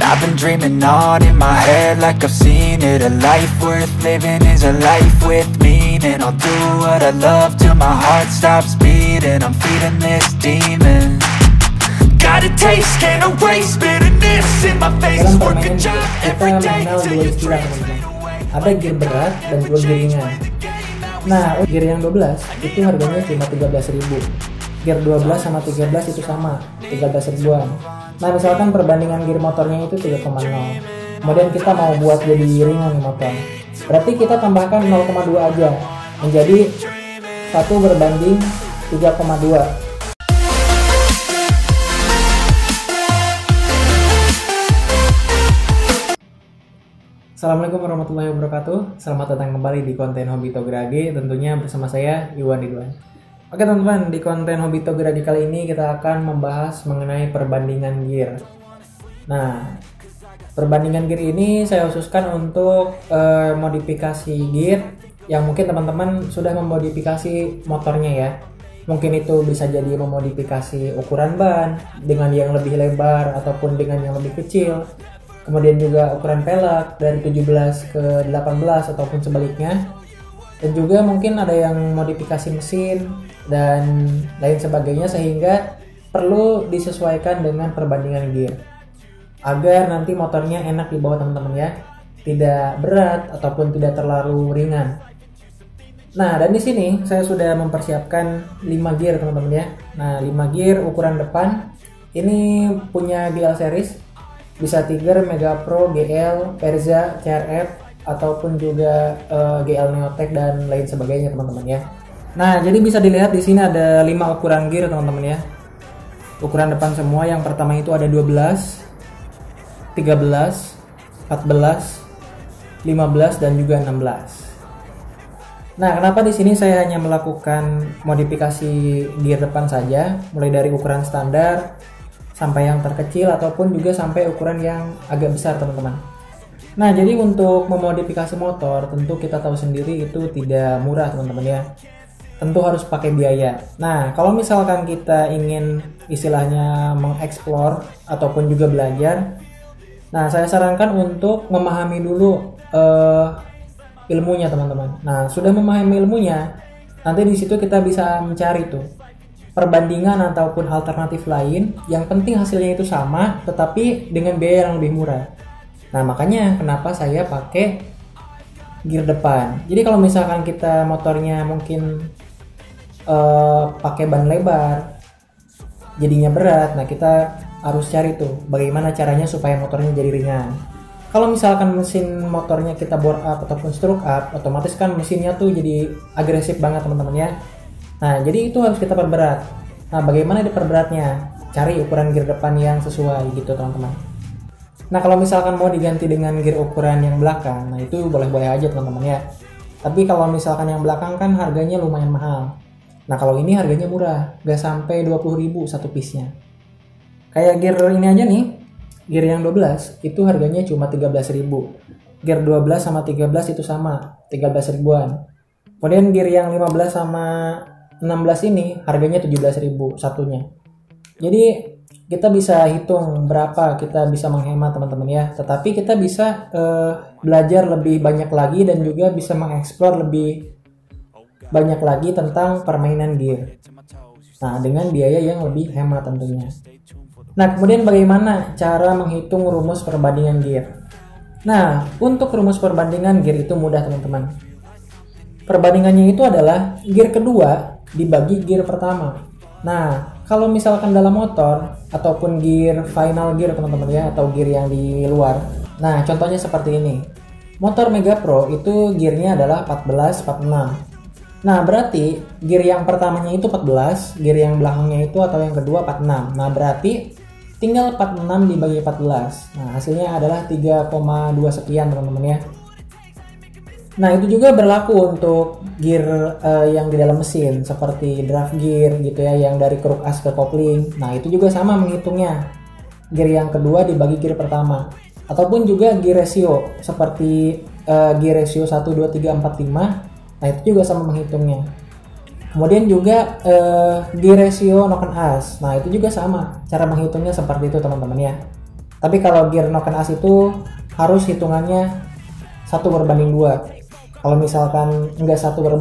I've been dreaming on in my head like I've seen it. A life worth living is a life with meaning. I'll do what I love till my heart stops beating. I'm feeding this demon. Got a taste, can't erase bitterness in my face. Dalam Work a permainan job kita every day mengenal till dua you istilah drain. teman-teman. Ada gear berat dan juga gear ringan. Nah, gear yang 12 itu harganya cuma 13.000. Gear 12 sama 13 itu sama, 13 ribuan. Nah, misalkan perbandingan gear motornya itu 3,0. Kemudian kita mau buat jadi ringan motor. Berarti kita tambahkan 0,2 aja. Menjadi 1 berbanding 3,2. Assalamualaikum warahmatullahi wabarakatuh. Selamat datang kembali di konten Hobi Tograge, tentunya bersama saya Iwan Ridwan. Oke teman-teman, di konten Hobi Tograge kali ini kita akan membahas mengenai perbandingan gear. Nah, perbandingan gear ini saya khususkan untuk modifikasi gear yang mungkin teman-teman sudah memodifikasi motornya ya. Mungkin itu bisa jadi memodifikasi ukuran ban dengan yang lebih lebar ataupun dengan yang lebih kecil. Kemudian juga ukuran pelek dari 17 ke 18 ataupun sebaliknya. Dan juga mungkin ada yang modifikasi mesin dan lain sebagainya, sehingga perlu disesuaikan dengan perbandingan gear agar nanti motornya enak dibawa teman-teman ya, tidak berat ataupun tidak terlalu ringan. Nah, dan di sini saya sudah mempersiapkan 5 gear teman-teman ya. Nah, 5 gear ukuran depan ini punya GL series, bisa Tiger, Mega Pro, GL, Perza, CRF ataupun juga GL Neotech dan lain sebagainya teman-teman ya. Nah, jadi bisa dilihat di sini ada 5 ukuran gear teman-teman ya. Ukuran depan semua. Yang pertama itu ada 12, 13, 14, 15 dan juga 16. Nah, kenapa di sini saya hanya melakukan modifikasi gear depan saja, mulai dari ukuran standar sampai yang terkecil ataupun juga sampai ukuran yang agak besar teman-teman. Nah, jadi untuk memodifikasi motor tentu kita tahu sendiri itu tidak murah teman-teman ya. Tentu harus pakai biaya. Nah, kalau misalkan kita ingin istilahnya mengeksplor ataupun juga belajar, nah saya sarankan untuk memahami dulu ilmunya teman-teman. Nah, sudah memahami ilmunya, nanti di situ kita bisa mencari tuh perbandingan ataupun alternatif lain, yang penting hasilnya itu sama tetapi dengan biaya yang lebih murah. Nah, makanya kenapa saya pakai gear depan. Jadi kalau misalkan kita motornya mungkin pakai ban lebar jadinya berat, nah kita harus cari tuh bagaimana caranya supaya motornya jadi ringan. Kalau misalkan mesin motornya kita bore up ataupun stroke up, otomatis kan mesinnya tuh jadi agresif banget teman-teman ya. Nah, jadi itu harus kita perberat. Nah, bagaimana diperberatnya? Cari ukuran gear depan yang sesuai gitu teman-teman. Nah, kalau misalkan mau diganti dengan gear ukuran yang belakang, nah itu boleh-boleh aja teman-teman ya. Tapi kalau misalkan yang belakang kan harganya lumayan mahal. Nah, kalau ini harganya murah, gak sampai 20.000 satu piece-nya. Kayak gear ini aja nih, gear yang 12 itu harganya cuma 13.000. Gear 12 sama 13 itu sama, 13 ribuan. Kemudian gear yang 15 sama 16 ini harganya 17.000 satunya. Jadi kita bisa hitung berapa kita bisa menghemat teman-teman ya. Tetapi kita bisa belajar lebih banyak lagi dan juga bisa mengeksplor lebih banyak lagi tentang permainan gear. Nah, dengan biaya yang lebih hemat tentunya. Nah, kemudian bagaimana cara menghitung rumus perbandingan gear? Nah, untuk rumus perbandingan gear itu mudah teman-teman. Perbandingannya itu adalah gear kedua dibagi gear pertama. Nah, kalau misalkan dalam motor ataupun gear final gear teman-teman ya, atau gear yang di luar. Nah, contohnya seperti ini. Motor Mega Pro itu gearnya adalah 14, 46. Nah, berarti gear yang pertamanya itu 14, gear yang belakangnya itu atau yang kedua 46. Nah, berarti tinggal 46 dibagi 14. Nah, hasilnya adalah 3,2 sekian teman-teman ya. Nah, itu juga berlaku untuk gear yang di dalam mesin seperti drive gear gitu ya, yang dari kruk as ke kopling. Nah, itu juga sama menghitungnya. Gear yang kedua dibagi gear pertama. Ataupun juga gear ratio seperti gear ratio 1 2 3 4 5. Nah, itu juga sama menghitungnya. Kemudian juga gear ratio knock and as. Nah, itu juga sama cara menghitungnya seperti itu teman-teman ya. Tapi kalau gear noken as itu harus hitungannya 1:2. Kalau misalkan enggak 1:2,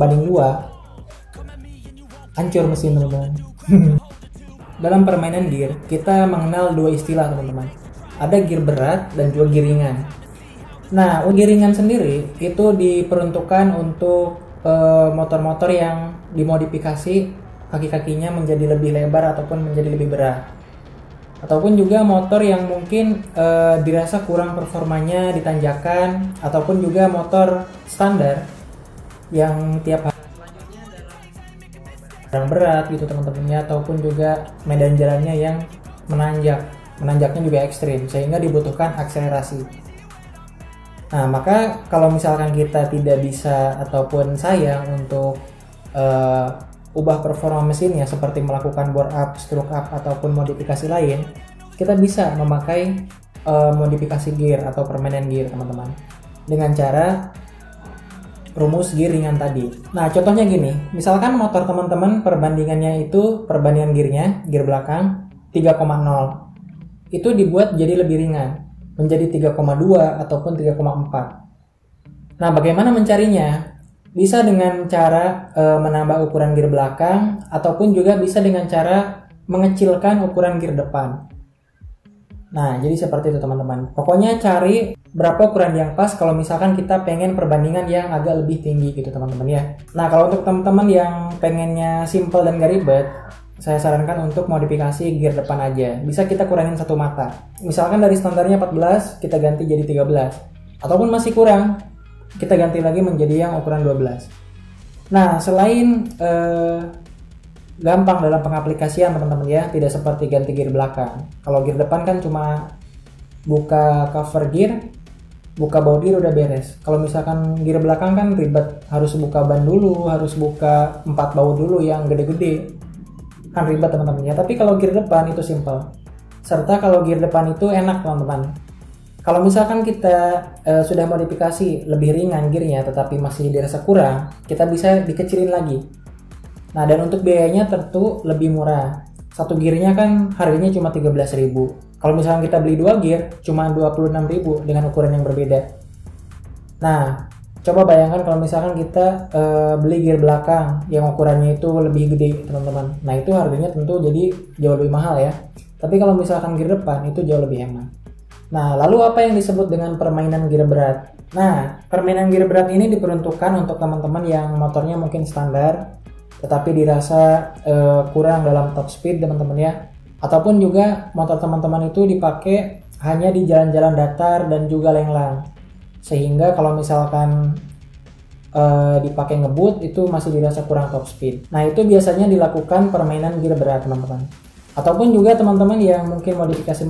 hancur mesin teman-teman. Dalam permainan gear, kita mengenal dua istilah teman-teman. Ada gear berat dan juga gear ringan. Nah, gear ringan sendiri itu diperuntukkan untuk motor-motor yang dimodifikasi kaki-kakinya menjadi lebih lebar ataupun menjadi lebih berat. Ataupun juga motor yang mungkin dirasa kurang performanya di tanjakan, ataupun juga motor standar yang tiap hari yang berat gitu teman-temannya, ataupun juga medan jalannya yang menanjaknya juga ekstrim sehingga dibutuhkan akselerasi. Nah, maka kalau misalkan kita tidak bisa ataupun sayang untuk ubah performa mesinnya seperti melakukan bore up, stroke up ataupun modifikasi lain, kita bisa memakai modifikasi gear atau permainan gear teman-teman dengan cara rumus gear ringan tadi. Nah, contohnya gini, misalkan motor teman-teman perbandingannya itu perbandingan gearnya, gear belakang 3,0 itu dibuat jadi lebih ringan menjadi 3,2 ataupun 3,4. Nah, bagaimana mencarinya? Bisa dengan cara menambah ukuran gear belakang ataupun juga bisa dengan cara mengecilkan ukuran gear depan. Nah, jadi seperti itu teman-teman. Pokoknya cari berapa ukuran yang pas kalau misalkan kita pengen perbandingan yang agak lebih tinggi gitu teman-teman ya. Nah, kalau untuk teman-teman yang pengennya simple dan gak ribet, saya sarankan untuk modifikasi gear depan aja. Bisa kita kurangin satu mata. Misalkan dari standarnya 14, kita ganti jadi 13. Ataupun masih kurang, kita ganti lagi menjadi yang ukuran 12. Nah, selain gampang dalam pengaplikasian teman-teman ya, tidak seperti ganti gear belakang. Kalau gear depan kan cuma buka cover gear, buka baut gear udah beres. Kalau misalkan gear belakang kan ribet, harus buka ban dulu, harus buka 4 baut dulu yang gede-gede, kan ribet teman-teman ya. Tapi kalau gear depan itu simple, serta kalau gear depan itu enak teman-teman. Kalau misalkan kita sudah modifikasi lebih ringan gearnya tetapi masih dirasa kurang, kita bisa dikecilin lagi. Nah, dan untuk biayanya tentu lebih murah. Satu gearnya kan harganya cuma 13.000. Kalau misalkan kita beli 2 gear cuma 26.000 dengan ukuran yang berbeda. Nah, coba bayangkan kalau misalkan kita beli gear belakang yang ukurannya itu lebih gede teman-teman. Nah, itu harganya tentu jadi jauh lebih mahal ya. Tapi kalau misalkan gear depan itu jauh lebih hemat. Nah, lalu apa yang disebut dengan permainan gear berat? Nah, permainan gear berat ini diperuntukkan untuk teman-teman yang motornya mungkin standar tetapi dirasa kurang dalam top speed teman-teman ya, ataupun juga motor teman-teman itu dipakai hanya di jalan-jalan datar dan juga lenglang, sehingga kalau misalkan dipakai ngebut itu masih dirasa kurang top speed. Nah, itu biasanya dilakukan permainan gear berat teman-teman. Ataupun juga teman-teman yang mungkin modifikasi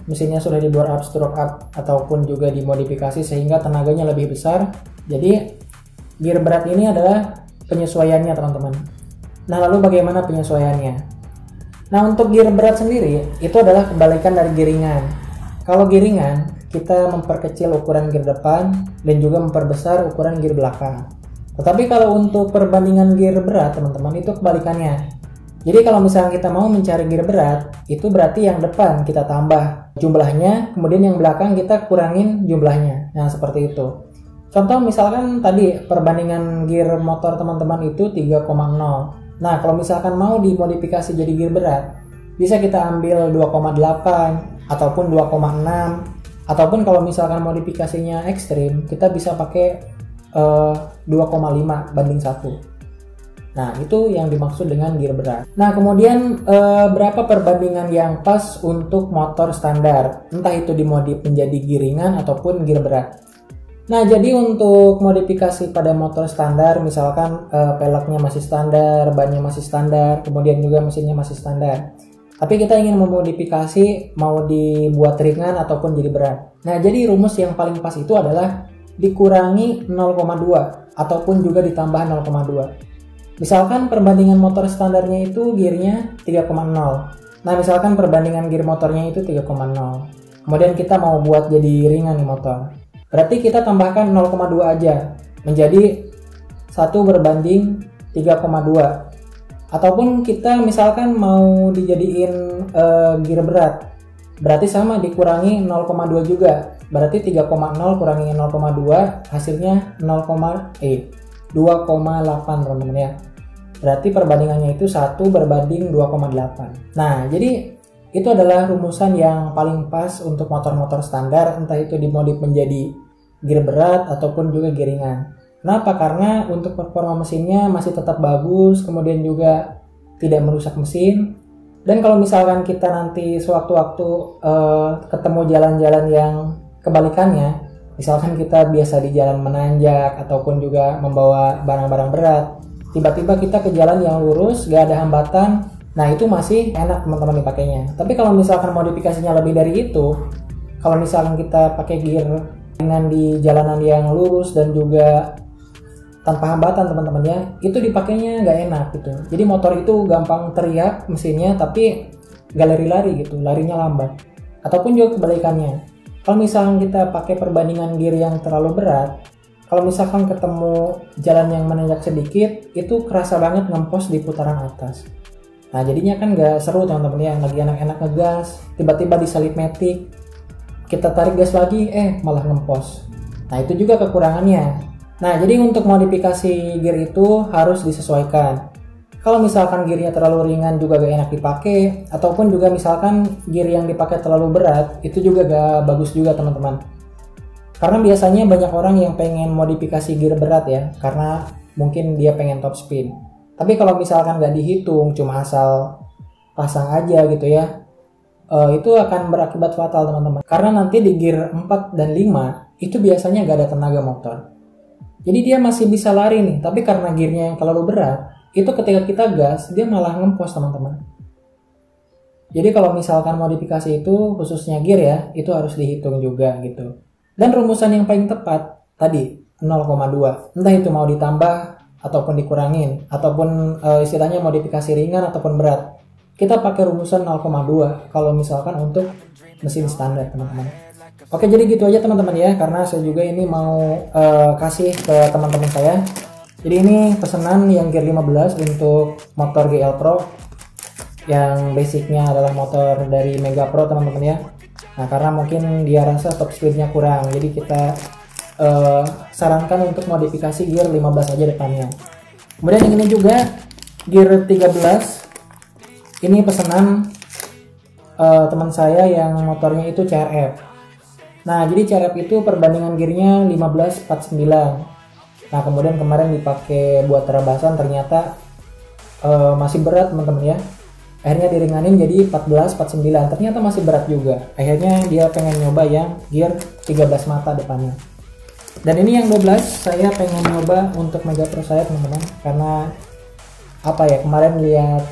mesinnya sudah di bore up, stroke up, ataupun juga dimodifikasi sehingga tenaganya lebih besar. Jadi gear berat ini adalah penyesuaiannya teman-teman. Nah, lalu bagaimana penyesuaiannya? Nah, untuk gear berat sendiri itu adalah kebalikan dari gear ringan. Kalau gear ringan kita memperkecil ukuran gear depan dan juga memperbesar ukuran gear belakang. Tetapi kalau untuk perbandingan gear berat teman-teman itu kebalikannya. Jadi kalau misalnya kita mau mencari gear berat, itu berarti yang depan kita tambah jumlahnya, kemudian yang belakang kita kurangin jumlahnya. Nah, seperti itu. Contoh misalkan tadi perbandingan gear motor teman-teman itu 3,0. Nah, kalau misalkan mau dimodifikasi jadi gear berat, bisa kita ambil 2,8 ataupun 2,6, ataupun kalau misalkan modifikasinya ekstrim, kita bisa pakai 2,5 banding 1. Nah, itu yang dimaksud dengan gear berat. Nah, kemudian berapa perbandingan yang pas untuk motor standar? Entah itu dimodif menjadi gear ringan ataupun gear berat. Nah, jadi untuk modifikasi pada motor standar, misalkan peleknya masih standar, bannya masih standar, kemudian juga mesinnya masih standar. Tapi kita ingin memodifikasi mau dibuat ringan ataupun jadi berat. Nah, jadi rumus yang paling pas itu adalah dikurangi 0,2 ataupun juga ditambah 0,2. Misalkan perbandingan motor standarnya itu gearnya 3,0. Nah, misalkan perbandingan gear motornya itu 3,0. Kemudian kita mau buat jadi ringan nih motor. Berarti kita tambahkan 0,2 aja. Menjadi 1/3,2. Ataupun kita misalkan mau dijadiin gear berat. berarti sama dikurangi 0,2 juga. Berarti 3,0 kurangi 0,2 hasilnya 2,8 teman-teman ya. Berarti perbandingannya itu 1 berbanding 2,8. Nah, jadi itu adalah rumusan yang paling pas untuk motor-motor standar, entah itu dimodif menjadi gear berat ataupun juga gear ringan. Kenapa? Karena untuk performa mesinnya masih tetap bagus, kemudian juga tidak merusak mesin. Dan kalau misalkan kita nanti sewaktu-waktu ketemu jalan-jalan yang kebalikannya, misalkan kita biasa di jalan menanjak ataupun juga membawa barang-barang berat, tiba-tiba kita ke jalan yang lurus, gak ada hambatan, nah itu masih enak teman-teman dipakainya. Tapi kalau misalkan modifikasinya lebih dari itu, kalau misalkan kita pakai gear ringan di jalanan yang lurus dan juga tanpa hambatan teman-teman ya, itu dipakainya nggak enak gitu. Jadi motor itu gampang teriak mesinnya, tapi nggak lari-lari gitu, larinya lambat. Ataupun juga kebalikannya. Kalau misalkan kita pakai perbandingan gear yang terlalu berat, kalau misalkan ketemu jalan yang menanjak sedikit, itu kerasa banget ngempos di putaran atas. Nah jadinya kan nggak seru teman-teman ya, lagi enak-enak ngegas, tiba-tiba disalip matic, kita tarik gas lagi, malah ngempos. Nah itu juga kekurangannya. Nah jadi untuk modifikasi gear itu harus disesuaikan. Kalau misalkan gearnya terlalu ringan juga gak enak dipakai, ataupun juga misalkan gear yang dipakai terlalu berat, itu juga gak bagus juga teman-teman. Karena biasanya banyak orang yang pengen modifikasi gear berat ya, karena mungkin dia pengen top spin. Tapi kalau misalkan gak dihitung, cuma asal pasang aja gitu ya, itu akan berakibat fatal teman-teman. Karena nanti di gear 4 dan 5, itu biasanya gak ada tenaga motor. Jadi dia masih bisa lari nih, tapi karena gearnya yang terlalu berat, itu ketika kita gas, dia malah ngempos teman-teman. Jadi kalau misalkan modifikasi itu, khususnya gear ya, itu harus dihitung juga gitu. Dan rumusan yang paling tepat, tadi 0,2. Entah itu mau ditambah, ataupun dikurangin, ataupun istilahnya modifikasi ringan ataupun berat. Kita pakai rumusan 0,2 kalau misalkan untuk mesin standar teman-teman. Oke, jadi gitu aja teman-teman ya, karena saya juga ini mau kasih ke teman-teman saya. Jadi ini pesanan yang gear 15 untuk motor GL Pro yang basicnya adalah motor dari Mega Pro teman-teman ya. Nah karena mungkin dia rasa top speednya kurang, jadi kita sarankan untuk modifikasi gear 15 aja depannya. Kemudian yang ini juga gear 13, ini pesanan teman saya yang motornya itu CRF. Nah jadi CRF itu perbandingan gearnya 15-49. Nah kemudian kemarin dipakai buat terabasan, ternyata masih berat teman-teman ya. Akhirnya diringanin jadi 14-49, ternyata masih berat juga. Akhirnya dia pengen nyoba yang gear 13 mata depannya. Dan ini yang 12 saya pengen nyoba untuk Mega Pro saya teman-teman, karena apa ya, kemarin lihat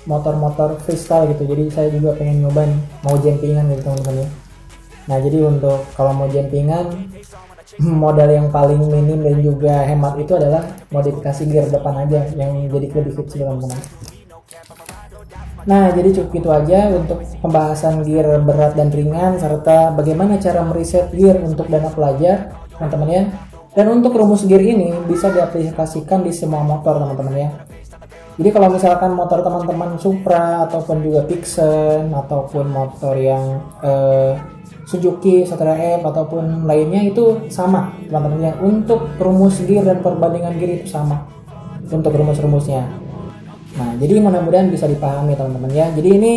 motor-motor freestyle gitu, jadi saya juga pengen nyoba nih, mau jempingan gitu teman-teman ya. Nah jadi untuk kalau mau jempingan, modal yang paling minim dan juga hemat itu adalah modifikasi gear depan aja yang jadi lebih kecil teman-teman. Nah jadi cukup itu aja untuk pembahasan gear berat dan ringan, serta bagaimana cara mereset gear untuk dana pelajar teman-teman ya. Dan untuk rumus gear ini bisa diaplikasikan di semua motor teman-teman ya. Jadi kalau misalkan motor teman-teman Supra ataupun juga Vixen ataupun motor yang Suzuki, Satria F ataupun lainnya itu sama teman-teman ya. Untuk rumus gear dan perbandingan gear itu sama untuk rumus-rumusnya. Nah jadi mudah-mudahan bisa dipahami teman-teman ya. Jadi ini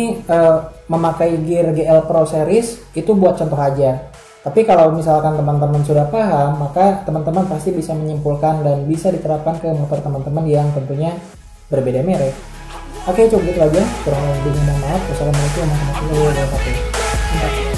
memakai gear GL Pro Series itu buat contoh aja. Tapi kalau misalkan teman-teman sudah paham, maka teman-teman pasti bisa menyimpulkan dan bisa diterapkan ke motor teman-teman yang tentunya berbeda merek. Oke, cukup gitu aja. Kurang lebihnya mohon maaf. Wassalamualaikum warahmatullahi wabarakatuh.